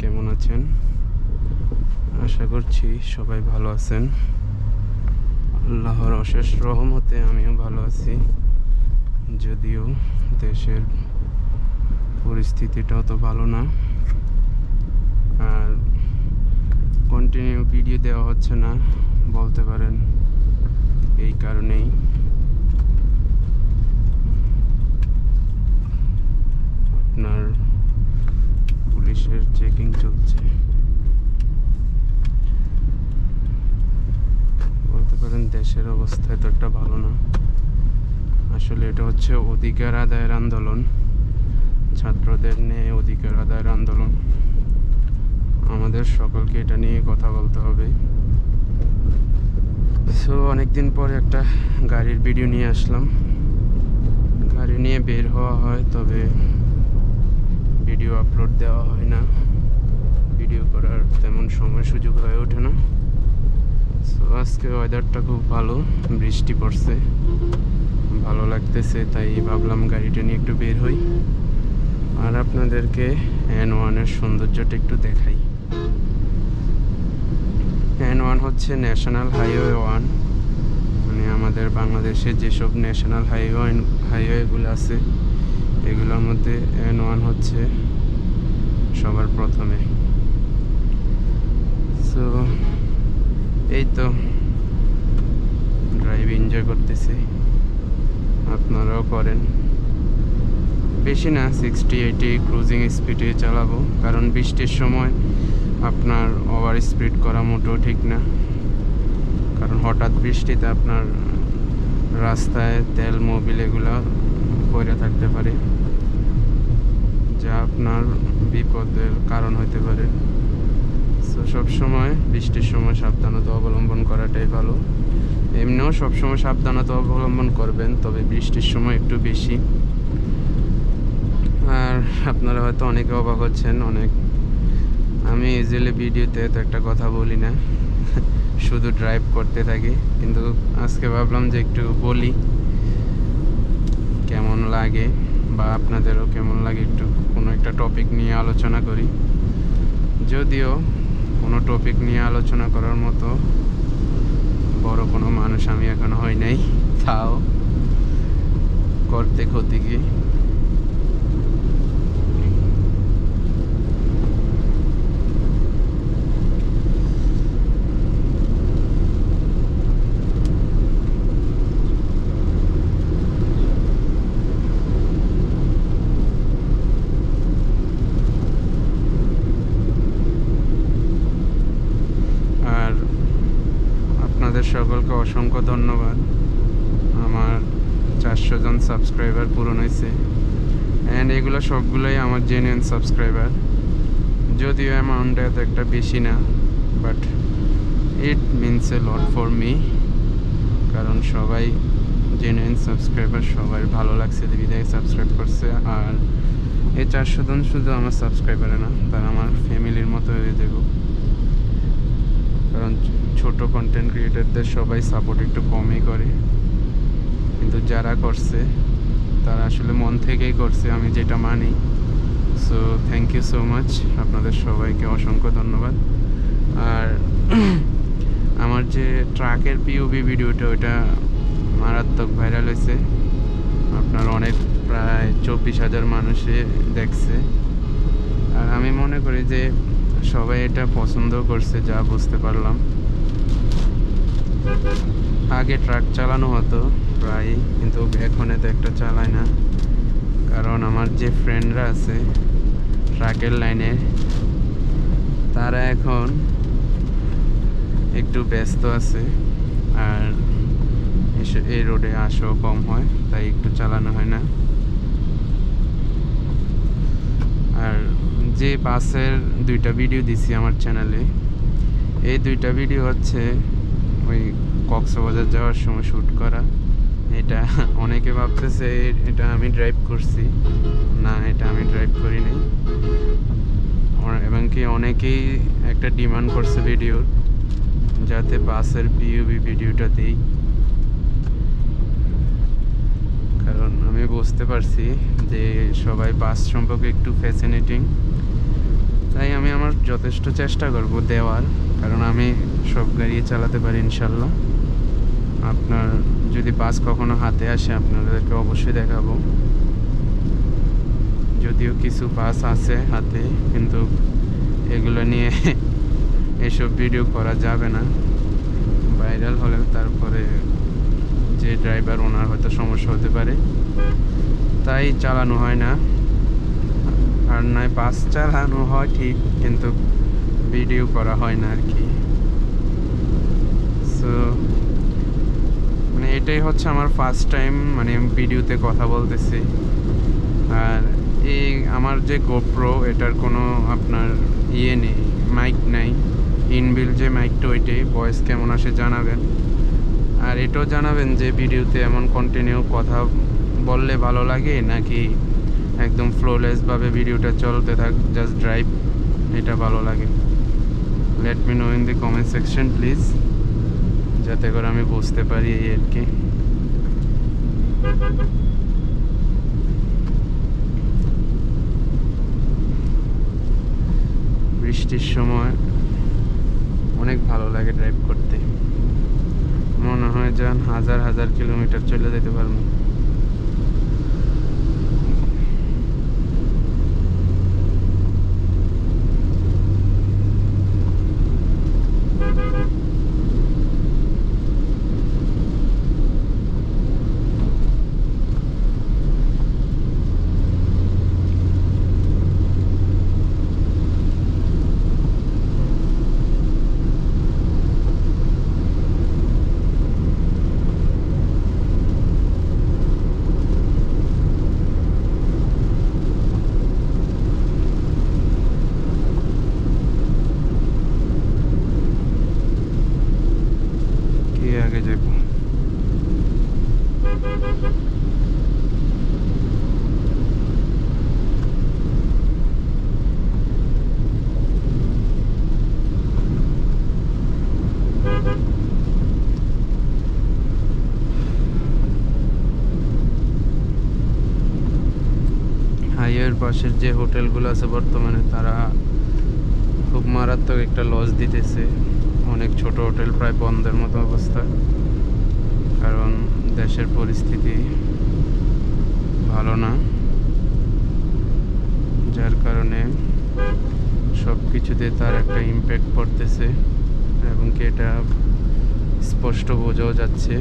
কেমন আছেন? আশা করছি সবাই ভালো আছেন। আল্লাহর অশেষ রহমতে আমিও ভালো আছি, যদিও দেশের পরিস্থিতিটা অত ভালো না, আর কন্টিনিউ ভিডিও দেওয়া হচ্ছে না বলতে পারেন। এই কারণেই আপনার পুলিশের চেকিং চলছে, বলতে পারেন দেশের অবস্থা তো একটা ভালো না। আসলে এটা হচ্ছে অধিকার আদায়ের আন্দোলন, ছাত্রদের নিয়ে অধিকার আদায়ের আন্দোলন। আমাদের সকলকে এটা নিয়ে কথা বলতে হবে। সো অনেকদিন পরে একটা গাড়ির ভিডিও নিয়ে আসলাম। গাড়ি নিয়ে বের হওয়া হয়, তবে ভিডিও আপলোড দেওয়া হয় না, ভিডিও করার তেমন সময় সুযোগ হয়ে ওঠে না। সো আজকে ওয়েদারটা খুব ভালো, বৃষ্টি পড়ছে, ভালো লাগতেছে, তাই ভাবলাম গাড়িটা নিয়ে একটু বের হই আর আপনাদেরকে N1-এর সৌন্দর্যটা একটু দেখাই। N1 হচ্ছে ন্যাশনাল হাইওয়ে 1, মানে আমাদের বাংলাদেশে যেসব ন্যাশনাল হাইওয়েগুলো আছে এগুলোর মধ্যে N1 হচ্ছে সবার প্রথমে। সো এই তো ড্রাইভ এনজয় করতেছি, আপনারাও করেন। বেশি না, 60-80 ক্রুজিং স্পিডে চালাবো, কারণ বৃষ্টির সময় আপনার ওভার স্পিড করা মোটেও ঠিক না, কারণ হঠাৎ বৃষ্টিতে আপনার রাস্তায় তেল মোবিল এগুলো পড়ে থাকতে পারে, যা আপনার বিপদের কারণ হতে পারে। সো সবসময় বৃষ্টির সময় সাবধানতা অবলম্বন করাটাই ভালো। এমনিও সবসময় সাবধানতা অবলম্বন করবেন, তবে বৃষ্টির সময় একটু বেশি। আর আপনারা হয়তো অনেকে অবাক হচ্ছেন, আমি ইজিলি ভিডিওতে তো একটা কথা বলি না, শুধু ড্রাইভ করতে থাকি, কিন্তু আজকে ভাবলাম যে একটু বলি কেমন লাগে বা আপনাদেরও কেমন লাগে, একটু কোনো একটা টপিক নিয়ে আলোচনা করি। যদিও কোনো টপিক নিয়ে আলোচনা করার মতো বড় কোনো মানুষ আমি এখন হই নাই, তাও করতে ক্ষতি কি। আর আপনাদের সকলকে অসংখ্য ধন্যবাদ। আমার 400 জন সাবস্ক্রাইবার পূরণ হয়েছে, অ্যান্ড এগুলো সবগুলোই আমার জেনুইন সাবস্ক্রাইবার। যদিও অ্যামাউন্টটা এত একটা বেশি না, but it means a lot for me, কারণ সবাই জেনুইন সাবস্ক্রাইবার, সবাই ভালো লাগছে বিদায় সাবস্ক্রাইব করছে। আর এই 400 জন শুধু আমার সাবস্ক্রাইবারে না, তারা আমার ফ্যামিলির মতো হয়ে যাব, কারণ ছোট কন্টেন্ট ক্রিয়েটারদের সবাই সাপোর্ট একটু কমই করে, কিন্তু যারা করছে তারা আসলে মন থেকেই করছে, আমি যেটা মানি। So thank you so much, আপনাদের সবাইকে অসংখ্য ধন্যবাদ। আর আমার যে ট্রাকের পিওভি ভিডিওটা, ওইটা মারাত্মক ভাইরাল হয়েছে, আপনার প্রায় 24,000 মানুষে দেখছে। আর আমি মনে করি যে সবাই এটা পছন্দ করছে, যা বুঝতে পারলাম। আগে ট্রাক চালানো হতো প্রায়, কিন্তু এখন এত একটা চালায় না, কারণ আমার যে ফ্রেন্ডরা আছে ট্রাকের লাইনে, তারা এখন একটু ব্যস্ত আছে, আর এই রোডে আসাও কম হয়, তাই একটু চালানো হয় না। আর যে বাসের 2টা ভিডিও দিছি আমার চ্যানেলে, এই 2টা ভিডিও হচ্ছে ওই কক্সবাজার যাওয়ার সময় শ্যুট করা। এটা অনেকে ভাবতেছে এটা আমি ড্রাইভ করছি, না, এটা আমি ড্রাইভ করি নাই। এবং কি অনেকেই একটা ডিমান্ড করছে ভিডিওর, যাতে বাসের পিওভি ভিডিওটা দিই, কারণ আমি বুঝতে পারছি যে সবাই বাস সম্পর্কে একটু ফ্যাসিনেটিং, তাই আমি আমার যথেষ্ট চেষ্টা করব দেওয়ার, কারণ আমি সব গাড়ি চালাতে পারি ইনশাল্লাহ। আপনার যদি বাস কখনো হাতে আসে আপনাদেরকে অবশ্যই দেখাবো। যদিও কিছু বাস আছে হাতে, কিন্তু এগুলো নিয়ে এসব ভিডিও করা যাবে না, ভাইরাল হলে তারপরে যে ড্রাইভার ওনার হয়তো সমস্যা হতে পারে, তাই চালানো হয় না। আর নয় বাস চালানো হয় ঠিক, কিন্তু ভিডিও করা হয় না আর কি। সো মানে এটাই হচ্ছে আমার ফার্স্ট টাইম মানে ভিডিওতে কথা বলতেছি। আর এই আমার যে গোপ্রো, এটার কোনো আপনার ইয়ে নেই, মাইক নাই, ইনবিল যে মাইকটা ওইটাই। ভয়েস কেমন আসে জানাবেন, আর এটাও জানাবেন যে ভিডিওতে এমন কন্টিনিউ কথা বললে ভালো লাগে নাকি একদম ফ্লোলেসভাবে ভিডিওটা চলতে থাক, জাস্ট ড্রাইভ, এটা ভালো লাগে। Let me no in the comment section please, যাতে করে আমি বুঝতে পারি এই আর কি। বৃষ্টির সময় অনেক ভালো লাগে ড্রাইভ করতে, মনে হয় যেন হাজার হাজার কিলোমিটার চলে যেতে পারবো। আগে যাব হাইওয়ের পাশের যে হোটেলগুলো আছে বর্তমানে তারা খুব মারাত্মক একটা লস দিতেছে। অনেক ছোট হোটেল প্রায় বন্ধের মতো অবস্থা, কারণ দেশের পরিস্থিতি ভালো না, যার কারণে সব কিছুতে তার একটা ইম্প্যাক্ট পড়তেছে এবং কি এটা স্পষ্ট বোঝাও যাচ্ছে।